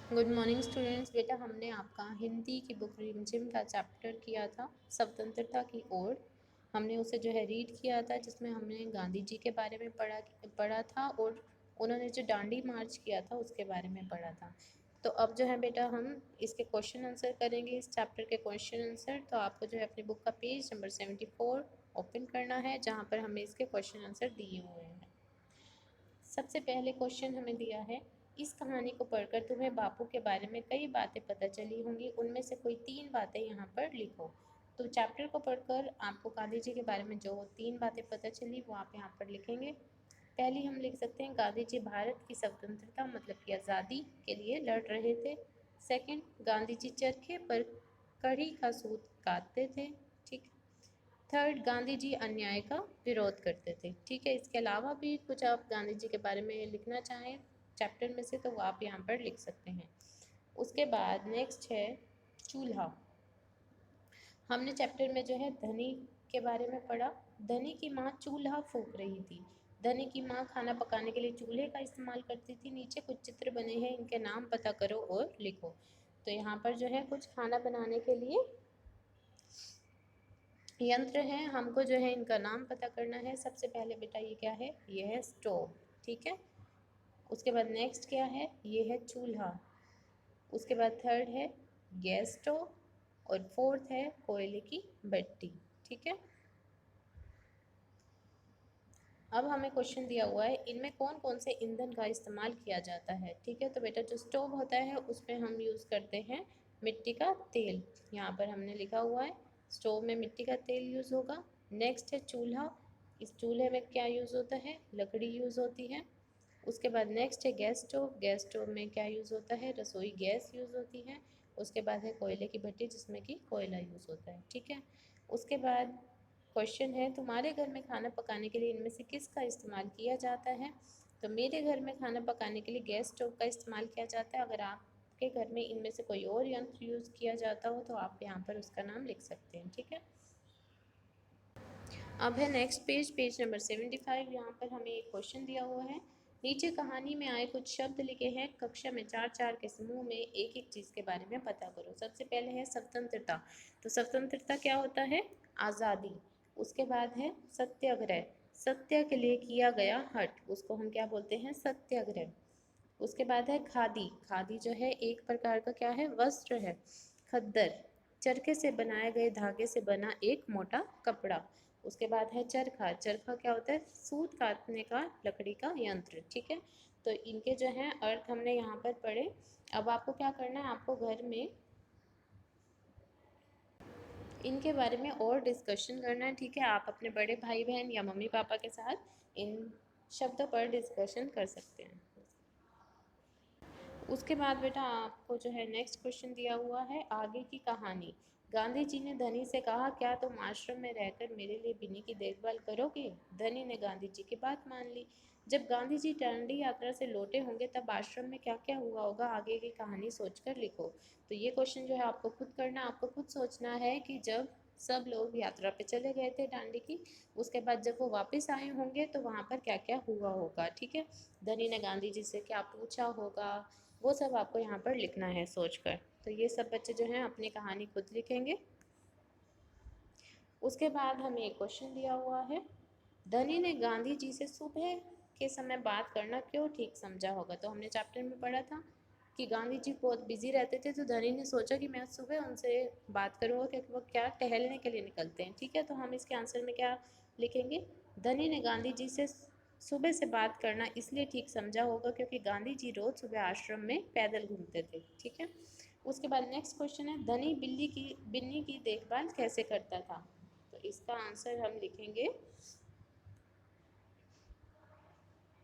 Good morning students. बेटा हमने आपका हिंदी की बुक रिमझिम का चैप्टर किया था स्वतंत्रता की ओर। हमने उसे जो है रीड किया था, जिसमें हमने गांधी जी के बारे में पढ़ा था और उन्होंने जो दांडी मार्च किया था उसके बारे में पढ़ा था। तो अब जो है बेटा हम इसके क्वेश्चन आंसर करेंगे, इस चैप्टर के क्वेश्चन आंसर। तो आपको जो है अपनी बुक का पेज नंबर 74 ओपन करना है, जहाँ पर हमें इसके क्वेश्चन आंसर दिए हुए हैं। सबसे पहले क्वेश्चन हमें दिया है, इस कहानी को पढ़कर तुम्हें बापू के बारे में कई बातें पता चली होंगी, उनमें से कोई 3 बातें यहाँ पर लिखो। तो चैप्टर को पढ़कर आपको गांधी जी के बारे में जो 3 बातें पता चली वो आप यहाँ पर लिखेंगे। पहली हम लिख सकते हैं, गांधी जी भारत की स्वतंत्रता मतलब की आज़ादी के लिए लड़ रहे थे। सेकंड, गांधी जी चरखे पर कढ़ी का सूत काटते थे। ठीक। थर्ड, गांधी जी अन्याय का विरोध करते थे। ठीक है, इसके अलावा भी कुछ आप गांधी जी के बारे में लिखना चाहें चैप्टर में से तो वो आप यहाँ पर लिख सकते हैं। उसके बाद नेक्स्ट है चूल्हा। हमने चैप्टर में जो है धनी के बारे में पढ़ा। धनी की माँ चूल्हा फूंक रही थी। धनी की माँ खाना पकाने के लिए चूल्हे का इस्तेमाल करती थी। नीचे कुछ चित्र बने हैं, इनके नाम पता करो और लिखो। तो यहाँ पर जो है कुछ खाना बनाने के लिए यंत्र हैं, हमको जो है इनका नाम पता करना है। सबसे पहले बेटा ये क्या है, ये है स्टोव। ठीक है। उसके बाद नेक्स्ट क्या है, ये है चूल्हा। उसके बाद थर्ड है गैस स्टोव और फोर्थ है कोयले की भट्टी। ठीक है। अब हमें क्वेश्चन दिया हुआ है, इनमें कौन कौन से ईंधन का इस्तेमाल किया जाता है। ठीक है, तो बेटा जो स्टोव होता है उसमें हम यूज़ करते हैं मिट्टी का तेल। यहाँ पर हमने लिखा हुआ है स्टोव में मिट्टी का तेल यूज़ होगा। नेक्स्ट है चूल्हा। इस चूल्हे में क्या यूज़ होता है, लकड़ी यूज़ होती है। उसके बाद नेक्स्ट है गैस स्टोव। गैस स्टोव में क्या यूज़ होता है, रसोई गैस यूज़ होती है। उसके बाद है कोयले की भट्टी, जिसमें कि कोयला यूज़ होता है। ठीक है। उसके बाद क्वेश्चन है, तुम्हारे घर में खाना पकाने के लिए इनमें से किसका इस्तेमाल किया जाता है। तो मेरे घर में खाना पकाने के लिए गैस स्टोव का इस्तेमाल किया जाता है। अगर आपके घर में इनमें से कोई और यंत्र यूज़ किया जाता हो तो आप यहाँ पर उसका नाम लिख सकते हैं। ठीक है। अब है नेक्स्ट पेज, पेज नंबर 75। यहाँ पर हमें एक क्वेश्चन दिया हुआ है, नीचे कहानी में आए कुछ शब्द लिखे हैं, कक्षा में 4-4 के समूह में एक एक चीज़ के बारे में पता करो। सबसे पहले है स्वतंत्रता। तो स्वतंत्रता क्या होता है, आज़ादी। उसके बाद है सत्याग्रह, सत्य के लिए किया गया हट, उसको हम क्या बोलते हैं, सत्याग्रह। उसके बाद है खादी। खादी जो है एक प्रकार का क्या है, वस्त्र है। खद्दर, चरखे से बनाए गए धागे से बना एक मोटा कपड़ा। उसके बाद है चरखा। चरखा क्या होता है, सूत काटने का लकड़ी का यंत्र। ठीक है। तो इनके जो हैं अर्थ हमने यहाँ पर पढ़े। अब आपको क्या करना है, आपको घर में इनके बारे में और डिस्कशन करना है। ठीक है, आप अपने बड़े भाई बहन या मम्मी पापा के साथ इन शब्दों पर डिस्कशन कर सकते हैं। उसके बाद बेटा आपको जो है नेक्स्ट क्वेश्चन दिया हुआ है, आगे की कहानी। गांधी जी ने धनी से कहा, क्या तुम आश्रम में रहकर मेरे लिए बिन्नी की देखभाल करोगे। धनी ने गांधी जी की बात मान ली। जब गांधी जी दांडी यात्रा से लौटे होंगे तब आश्रम में क्या क्या हुआ होगा, आगे की कहानी सोचकर लिखो। तो ये क्वेश्चन जो है आपको खुद करना, आपको खुद सोचना है कि जब सब लोग यात्रा पे चले गए थे दांडी की, उसके बाद जब वो वापस आए होंगे तो वहाँ पर क्या क्या हुआ होगा। ठीक है, धनी ने गांधी जी से क्या पूछा होगा, वो सब आपको यहाँ पर लिखना है सोचकर। तो ये सब बच्चे जो हैं अपनी कहानी खुद लिखेंगे। उसके बाद हमें एक क्वेश्चन दिया हुआ है, धनी ने गांधी जी से सुबह के समय बात करना क्यों ठीक समझा होगा। तो हमने चैप्टर में पढ़ा था कि गांधी जी बहुत बिजी रहते थे, तो धनी ने सोचा कि मैं सुबह उनसे बात करूँगा क्योंकि वो क्या टहलने के लिए निकलते हैं। ठीक है, तो हम इसके आंसर में क्या लिखेंगे, धनी ने गांधी जी से सुबह से बात करना इसलिए ठीक समझा होगा क्योंकि गांधी जी रोज सुबह आश्रम में पैदल घूमते थे। ठीक है। उसके बाद नेक्स्ट क्वेश्चन है, धनी बिन्नी की देखभाल कैसे करता था। तो इसका आंसर हम लिखेंगे,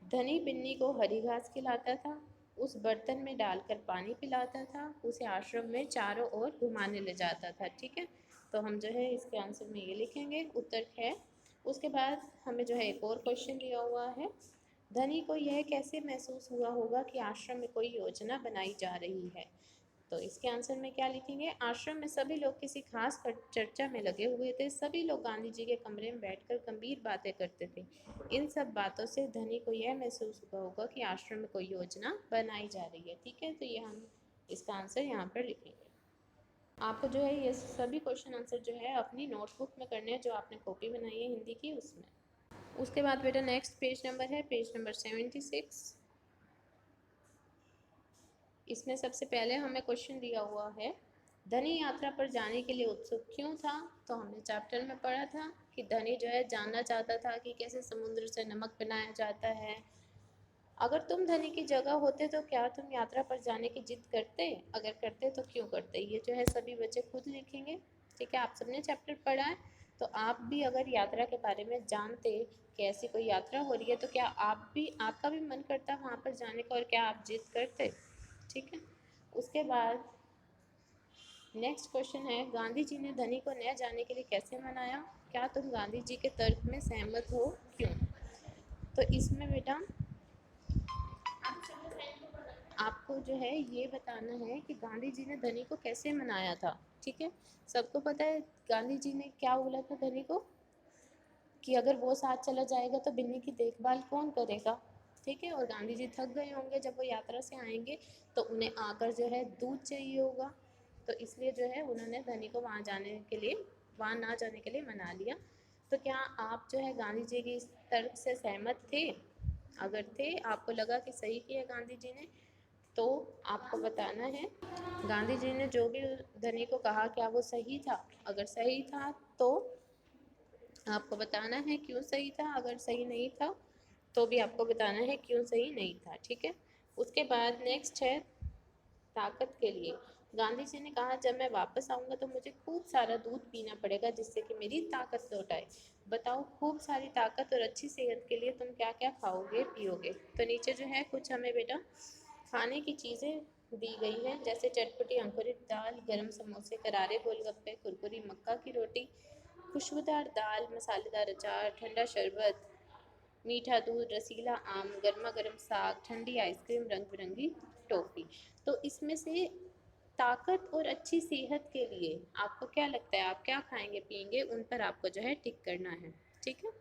धनी बिन्नी को हरी घास खिलाता था, उस बर्तन में डालकर पानी पिलाता था, उसे आश्रम में चारों ओर घुमाने ले जाता था। ठीक है, तो हम जो है इसके आंसर में ये लिखेंगे, उत्तर है। उसके बाद हमें जो है एक और क्वेश्चन दिया हुआ है, धनी को यह कैसे महसूस हुआ होगा कि आश्रम में कोई योजना बनाई जा रही है। तो इसके आंसर में क्या लिखेंगे, आश्रम में सभी लोग किसी खास चर्चा में लगे हुए थे, सभी लोग गांधी जी के कमरे में बैठकर गंभीर बातें करते थे। इन सब बातों से धनी को यह महसूस हुआ होगा कि आश्रम में कोई योजना बनाई जा रही है। ठीक है, तो ये हम इसका आंसर यहाँ पर लिखेंगे। आपको जो है ये सभी क्वेश्चन आंसर जो है अपनी नोटबुक में करने हैं, जो आपने कॉपी बनाई है हिंदी की उसमें। उसके बाद बेटा नेक्स्ट पेज नंबर है पेज नंबर 76। इसमें सबसे पहले हमें क्वेश्चन दिया हुआ है, धनी यात्रा पर जाने के लिए उत्सुक क्यों था। तो हमने चैप्टर में पढ़ा था कि धनी जो है जानना चाहता था कि कैसे समुद्र से नमक बनाया जाता है। अगर तुम धनी की जगह होते तो क्या तुम यात्रा पर जाने की जिद करते, अगर करते तो क्यों करते। ये जो है सभी बच्चे खुद लिखेंगे। ठीक है, आप सबने चैप्टर पढ़ा है, तो आप भी अगर यात्रा के बारे में जानते कि ऐसी कोई यात्रा हो रही है तो क्या आपका भी मन करता वहाँ पर जाने का, और क्या आप जिद करते। ठीक है, उसके बाद नेक्स्ट क्वेश्चन है, गांधी जी ने धनी को न जाने के लिए कैसे मनाया। क्या तुम गांधी जी के तर्क में सहमत हो, क्यों। तो इसमें बेटा आपको जो है ये बताना है कि गांधी जी ने धनी को कैसे मनाया था। ठीक है, सबको पता है गांधी जी ने क्या बोला था धनी को, कि अगर वो साथ चला जाएगा तो बिन्नी की देखभाल कौन करेगा। ठीक है, और गांधी जी थक गए होंगे जब वो यात्रा से आएंगे, तो उन्हें आकर जो है दूध चाहिए होगा, तो इसलिए जो है उन्होंने धनी को वहाँ जाने के लिए, वहाँ ना जाने के लिए मना लिया। तो क्या आप जो है गांधी जी की इस तर्क से सहमत थे। अगर थे, आपको लगा कि सही किया गांधी जी ने, तो आपको बताना है गांधी जी ने जो भी धनी को कहा क्या वो सही था। अगर सही था तो आपको बताना है क्यों सही था, अगर सही नहीं था तो भी आपको बताना है क्यों सही नहीं था। ठीक है, उसके बाद नेक्स्ट है ताकत के लिए। गांधी जी ने कहा जब मैं वापस आऊँगा तो मुझे खूब सारा दूध पीना पड़ेगा जिससे कि मेरी ताकत लौट आए। बताओ खूब सारी ताकत और अच्छी सेहत के लिए तुम क्या क्या खाओगे पियोगे। तो नीचे जो है कुछ हमें बेटा खाने की चीज़ें दी गई हैं, जैसे चटपटी अंकुरित दाल, गरम समोसे, करारे गोलगप्पे, कुरकुरी मक्का की रोटी, खुशबूदार दाल, मसालेदार अचार, ठंडा शरबत, मीठा दूध, रसीला आम, गर्मा गर्म साग, ठंडी आइसक्रीम, रंग बिरंगी टॉफ़ी। तो इसमें से ताकत और अच्छी सेहत के लिए आपको क्या लगता है, आप क्या खाएंगे पिएंगे, उन पर आपको जो है टिक करना है। ठीक है,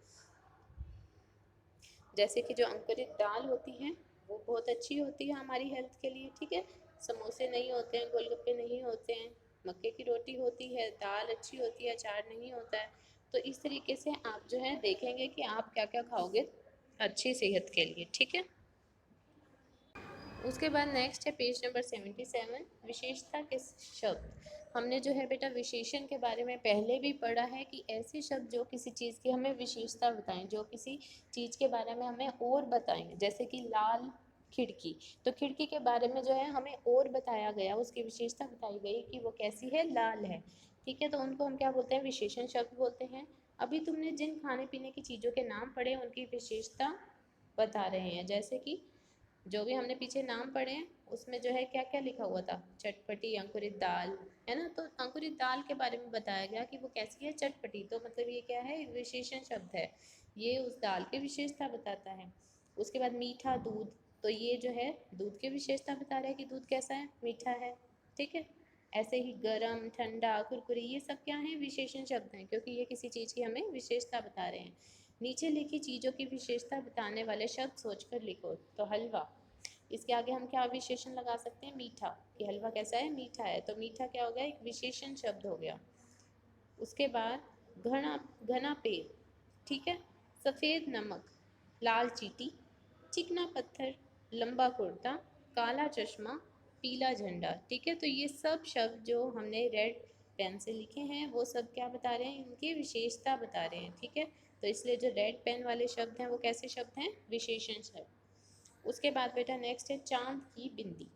जैसे कि जो अंकुरित दाल होती है वो बहुत अच्छी होती है हमारी हेल्थ के लिए। ठीक है, समोसे नहीं होते हैं, गोलगप्पे नहीं होते हैं, मक्के की रोटी होती है, दाल अच्छी होती है, अचार नहीं होता है। तो इस तरीके से आप जो है देखेंगे कि आप क्या क्या खाओगे अच्छी सेहत के लिए। ठीक है, उसके बाद नेक्स्ट है पेज नंबर 77, विशेषता के शब्द। हमने जो है बेटा विशेषण के बारे में पहले भी पढ़ा है कि ऐसे शब्द जो किसी चीज़ की हमें विशेषता बताएं, जो किसी चीज़ के बारे में हमें और बताएं। जैसे कि लाल खिड़की, तो खिड़की के बारे में जो है हमें और बताया गया, उसकी विशेषता बताई गई कि वो कैसी है, लाल है। ठीक है, तो उनको हम क्या बोलते हैं, विशेषण शब्द बोलते हैं। अभी तुमने जिन खाने पीने की चीज़ों के नाम पढ़े उनकी विशेषता बता रहे हैं। जैसे कि जो भी हमने पीछे नाम पढ़े हैं उसमें जो है क्या क्या लिखा हुआ था, चटपटी अंकुरित दाल, है ना। तो अंकुरित दाल के बारे में बताया गया कि वो कैसी है, चटपटी। तो मतलब ये क्या है, विशेषण शब्द है, ये उस दाल की विशेषता बताता है। उसके बाद मीठा दूध, तो ये जो है दूध की विशेषता बता रहा है कि दूध कैसा है, मीठा है। ठीक है, ऐसे ही गरम, ठंडा, कुरकुरी, ये सब क्या है, विशेषण शब्द हैं, क्योंकि ये किसी चीज़ की हमें विशेषता बता रहे हैं। नीचे लिखी चीज़ों की विशेषता बताने वाले शब्द सोचकर लिखो। तो हलवा, इसके आगे हम क्या विशेषण लगा सकते हैं, मीठा, कि हलवा कैसा है, मीठा है। तो मीठा क्या हो गया, एक विशेषण शब्द हो गया। उसके बाद घना, घना पेड़, ठीक है, सफ़ेद नमक, लाल चींटी, चिकना पत्थर, लंबा कुर्ता, काला चश्मा, पीला झंडा। ठीक है, तो ये सब शब्द जो हमने रेड पेन से लिखे हैं वो सब क्या बता रहे हैं, इनकी विशेषता बता रहे हैं। ठीक है, तो इसलिए जो रेड पेन वाले शब्द हैं वो कैसे शब्द हैं, विशेषण शब्द। उसके बाद बेटा नेक्स्ट है चांद की बिंदी,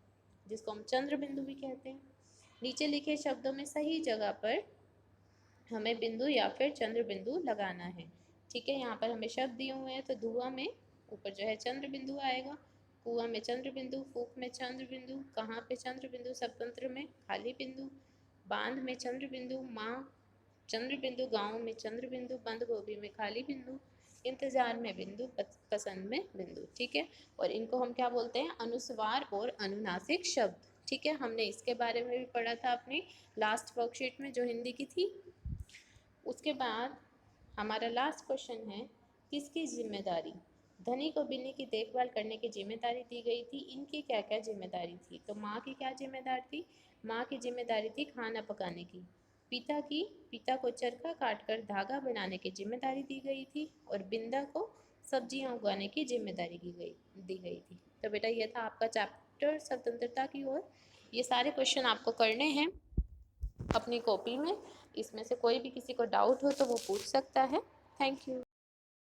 जिसको हम चंद्र बिंदु भी कहते हैं। नीचे लिखे शब्दों में सही जगह पर हमें बिंदु या फिर चंद्र बिंदु लगाना है। ठीक है, यहाँ पर हमें शब्द दिए हुए हैं, तो धुआं में ऊपर जो है चंद्र बिंदु आएगा, कुआं में चंद्र बिंदु, फूक में चंद्र बिंदु, कहाँ पे चंद्र बिंदु, स्वतंत्र में खाली बिंदु, बांध में चंद्र बिंदु, माँ चंद्र बिंदु, गाँव में चंद्र बिंदु, बंद गोभी में खाली बिंदु, इंतजार में बिंदु, पसंद में बिंदु। ठीक है, और इनको हम क्या बोलते हैं, अनुस्वार और अनुनासिक शब्द। ठीक है, हमने इसके बारे में भी पढ़ा था अपनी लास्ट वर्कशीट में जो हिंदी की थी। उसके बाद हमारा लास्ट क्वेश्चन है, किसकी जिम्मेदारी। धनी को बिल्ली की देखभाल करने की जिम्मेदारी दी गई थी। इनकी क्या क्या जिम्मेदारी थी? तो माँ की क्या जिम्मेदारी थी? माँ की जिम्मेदारी थी खाना पकाने की। पिता को चरखा काटकर धागा बनाने की जिम्मेदारी दी गई थी। और बिंदा को सब्जियां उगाने की जिम्मेदारी दी गई थी। तो बेटा ये था आपका चैप्टर स्वतंत्रता की ओर। ये सारे क्वेश्चन आपको करने हैं अपनी कॉपी में। इसमें से कोई भी किसी को डाउट हो तो वो पूछ सकता है। Thank you.